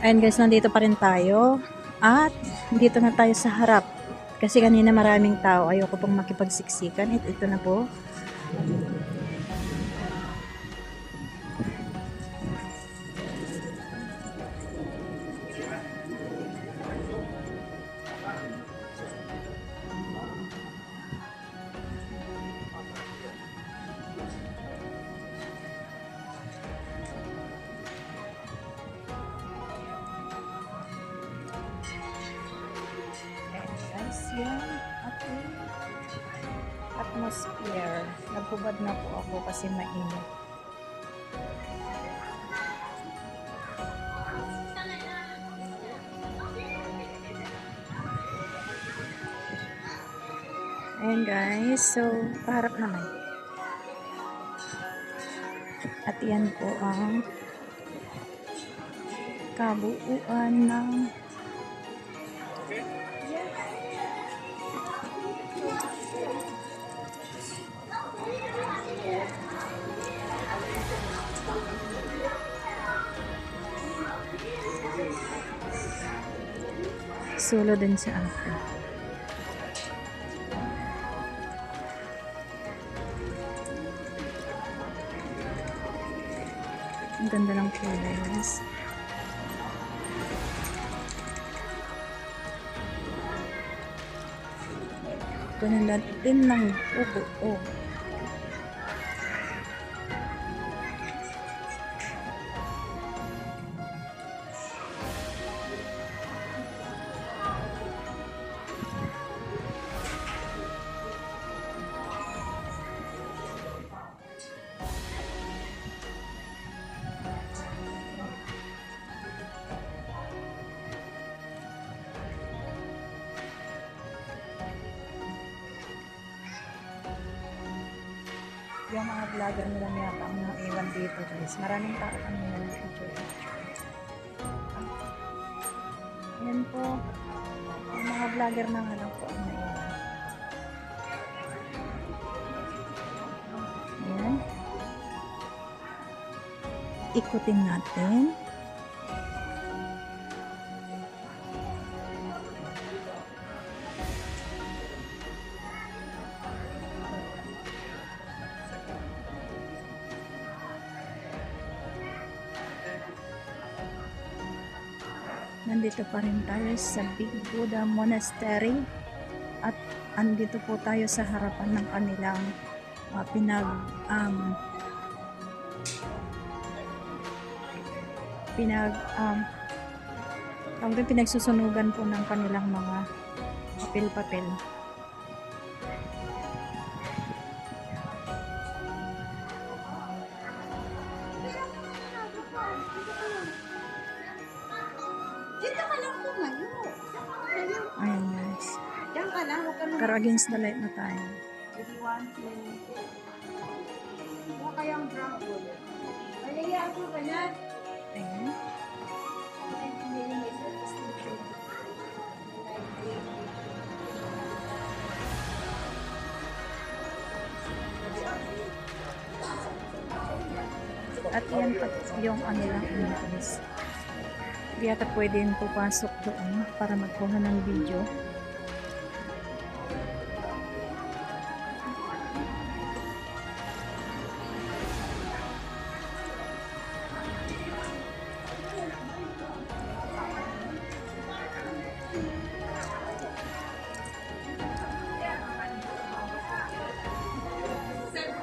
Ayan guys, nandito pa rin tayo. At dito na tayo sa harap. Kasi kanina maraming tao. Ayoko pong makipagsiksikan. Ito na po. Yung ating atmosphere. Nagbubad na po ako kasi mainit. Ayan guys, so paharap naman. At yan po ang kabuuan ng solo din sa akin. Ang ganda ng kulay guys. Kunin natin ng buo. Yung mga vlogger nila yata ang naiwan dito guys. Maraming tao ang nila ng picture. Ayan po. Yung mga vlogger na nga lang po ang naiwan. Ayan. Ikutin natin. Nandito pa rin tayo sa Big Buddha Monastery at andito po tayo sa harapan ng kanilang pinagsusunugan po ng kanilang mga papel-papel. Ayan guys. Pero against the light na tayo. Ayan. At yan pa yung ano lang guys. Hindi yata pwede yung pupasok doon para magkuha ng video.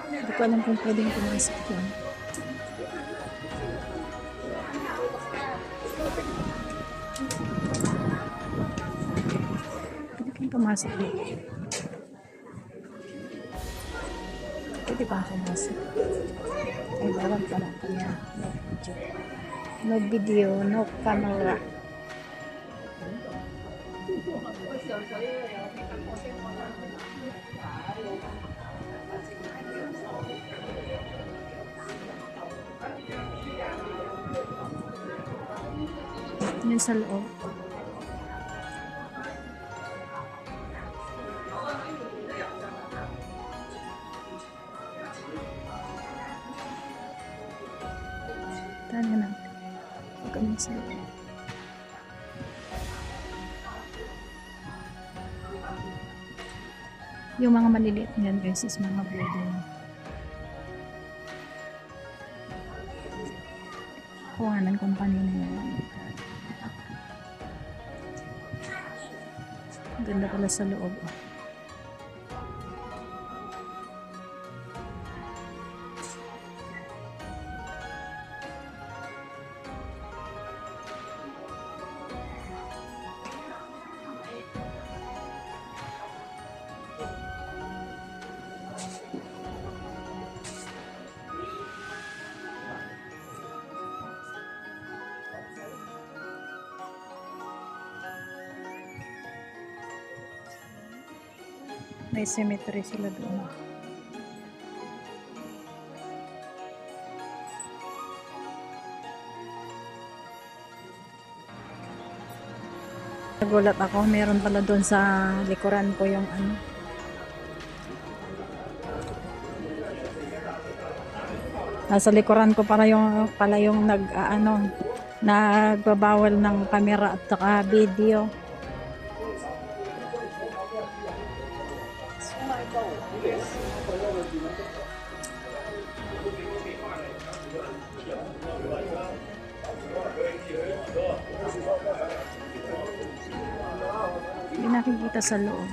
Hindi ko alam kung pwedeng pumasok doon. Pumasok dito. Pwede ba pumasok? Ay, bawal pa lang kanya. No video, no camera. Yan sa loob. Tanya natin. Huwag kami sa loob. Yung mga maliliit yan guys is mga wooden. Kuhanan kung kanina yan. Ganda pala sa loob. May cemetery sila doon. Nagulat ako, meron pala doon sa likuran ko yung ano. Nasa likuran ko pala yung nagbabawal ng camera at saka video. Hindi nakikita sa loob.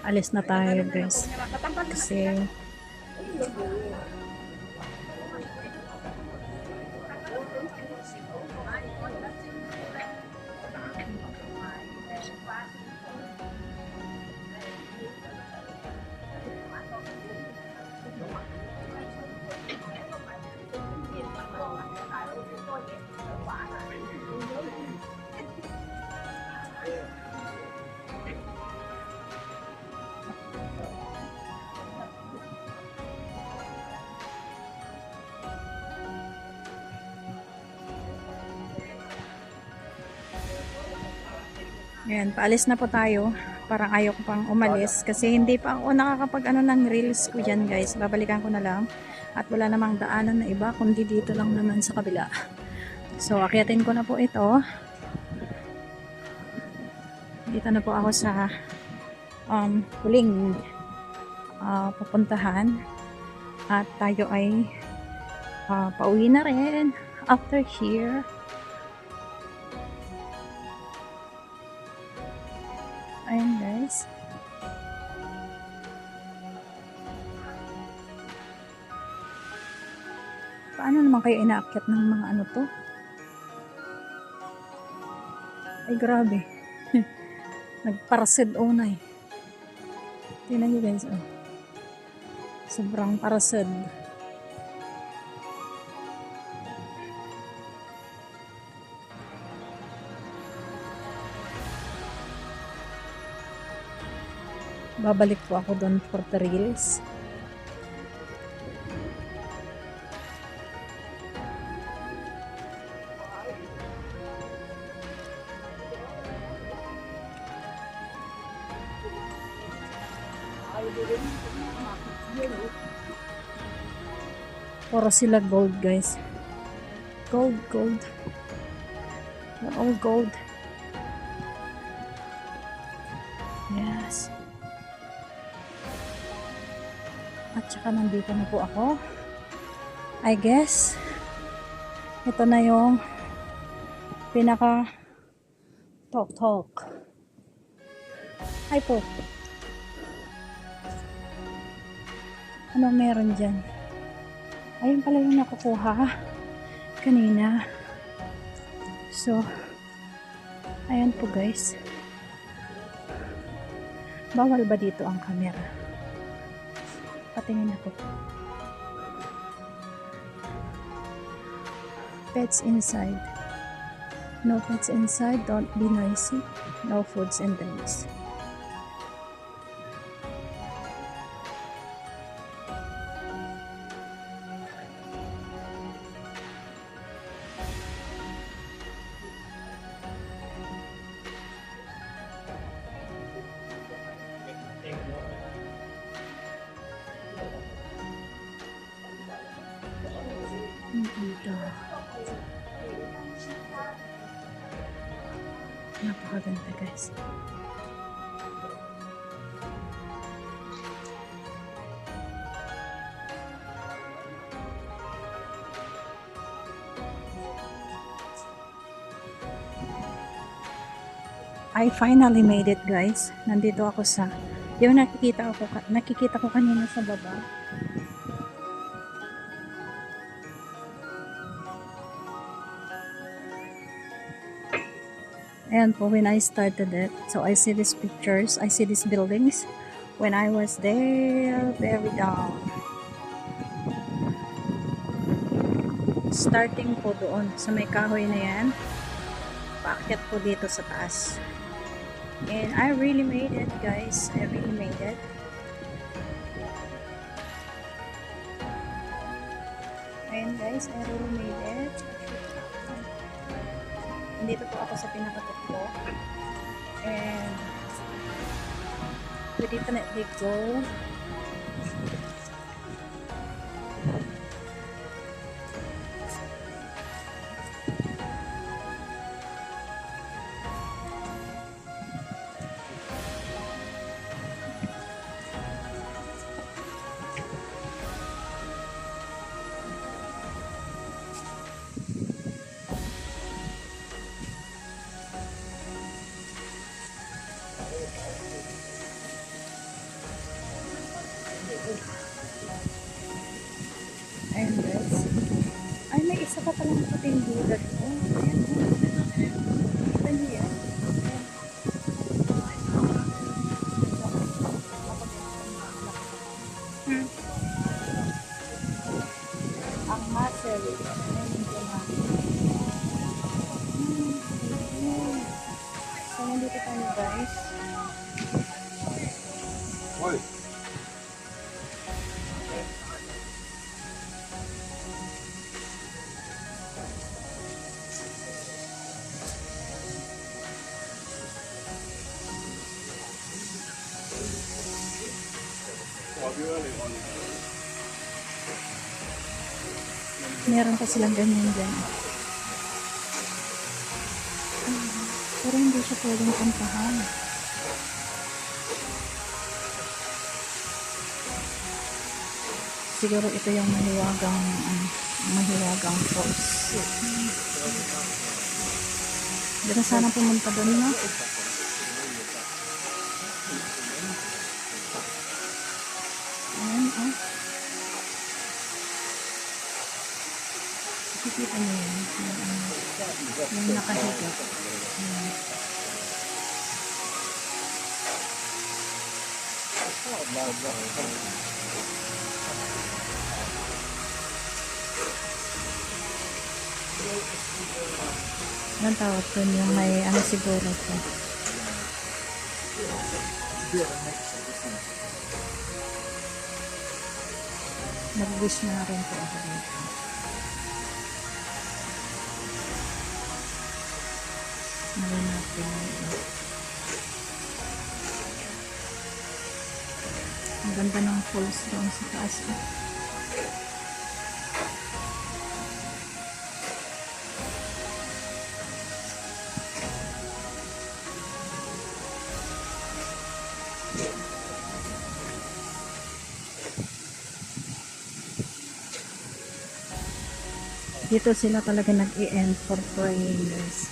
Alis na tayo guys. Kasi ayan, paalis na po tayo. Parang ayaw ko pang umalis kasi hindi pa ako nakakapag ng reels ko dyan guys. Babalikan ko na lang. At wala namang daanan na iba kundi dito lang naman sa kabila. So akyatin ko na po ito. Dito na po ako sa huling pupuntahan. At tayo ay pauwi na rin after here. Ayan guys. Paano naman kayo inaakyat ng mga ano to? Ay grabe. Nagparased unay. Tingnan nyo guys. Oh. Sobrang parased. Babalik po ako doon for the reels. Puro sila gold guys. Gold, gold. They're all gold. Yes. At saka nandito na po ako. I guess ito na yung pinaka talk. Ay po. Ano meron dyan? Ayun pala yung nakukuha kanina. So ayan po guys. Bawal ba dito ang camera? Patingin ako. Pets inside. No pets inside. Don't be noisy. No foods and drinks. dito. Napakaganda guys. I finally made it guys. Nandito ako sa yung nakikita ko kanina sa baba. And po when I started it, so I see these pictures, I see these buildings when I was there very down. Starting po doon sa may kahoy na yan, paakyat po dito sa taas. And I really made it guys, I really made it. Ayan guys, I really made it. Nandito po ako sa pinakatukbo. And we definitely go. Ayan guys. Ay, may isa pa palang puting bulag ko. Ayan o. Kita niyo yan. Ang muscle. Ayan yung na. So, nandito tayo guys. Oi. Meron pa silang ganyan dyan. Pero hindi siya pwedeng puntahan. Siguro ito yung mahiwagang falls. Hindi na sana pumunta doon na. Ayan, oh. Nakikita niyo yan. Yung nakahiga. Ayan. Anong tawag doon yung may ano siguro ko? Nag-wish na rin po ako dito. Ngayon natin ito. Ang ganda ng falls doon sa taas. Dito sila talaga nag-i-end for praying guys.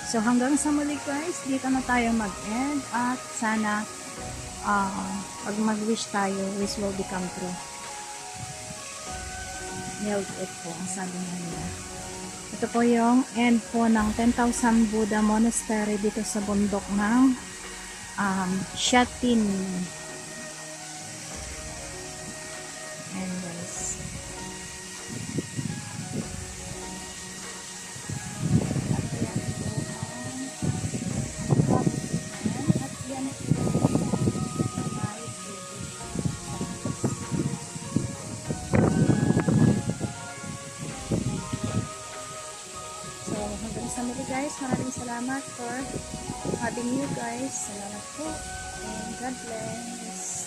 So hanggang sa muli guys, dito na tayo mag-end at sana pag mag-wish tayo, wish will become true. Nailed it po, ang sabi nila. Ito po yung end po ng 10,000 Buddha Monastery dito sa bundok ng Shatin. And guys. At yan po ang So, hanggang sa muli guys, maraming salamat for having you guys. Salamat po. And God bless.